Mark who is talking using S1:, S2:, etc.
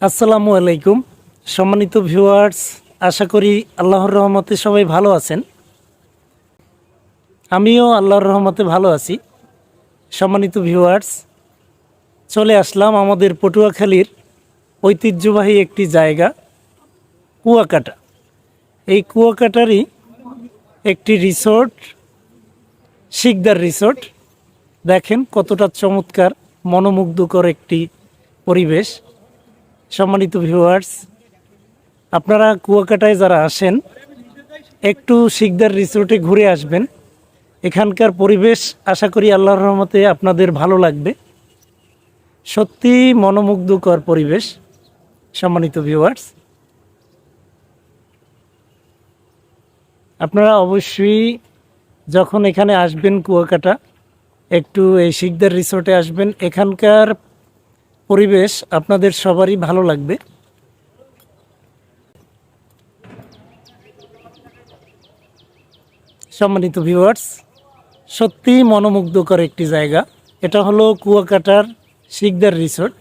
S1: আসসালামু আলাইকুম সম্মানিত ভিউয়ার্স, আশা করি আল্লাহর রহমতে সবাই ভালো আছেন। আমিও আল্লাহর রহমতে ভালো আছি। সম্মানিত ভিউয়ার্স, চলে আসলাম আমাদের পটুয়াখালীর ঐতিহ্যবাহী একটি জায়গা, কুয়াকাটা। এই কুয়াকাটারই একটি রিসোর্ট, শিকদার রিসোর্ট। দেখেন কতটা চমৎকার, মনোমুগ্ধকর একটি পরিবেশ। সম্মানিত ভিউয়ার্স, আপনারা কুয়াকাটায় যারা আসেন একটু শিকদার রিসোর্টে ঘুরে আসবেন। এখানকার পরিবেশ আশা করি আল্লাহর রহমতে আপনাদের ভালো লাগবে। সত্যি মনোমুগ্ধকর পরিবেশ। সম্মানিত ভিউয়ার্স, আপনারা অবশ্যই যখন এখানে আসবেন কুয়াকাটা, একটু এই শিকদার রিসোর্টে আসবেন। এখানকার পরিবেশ আপনাদের সবারই ভালো লাগবে। সম্মানিত ভিউয়ার্স, সত্যি মনোমুগ্ধকর একটি জায়গা। এটা হলো কুয়াকাটার শিকদার রিসোর্ট।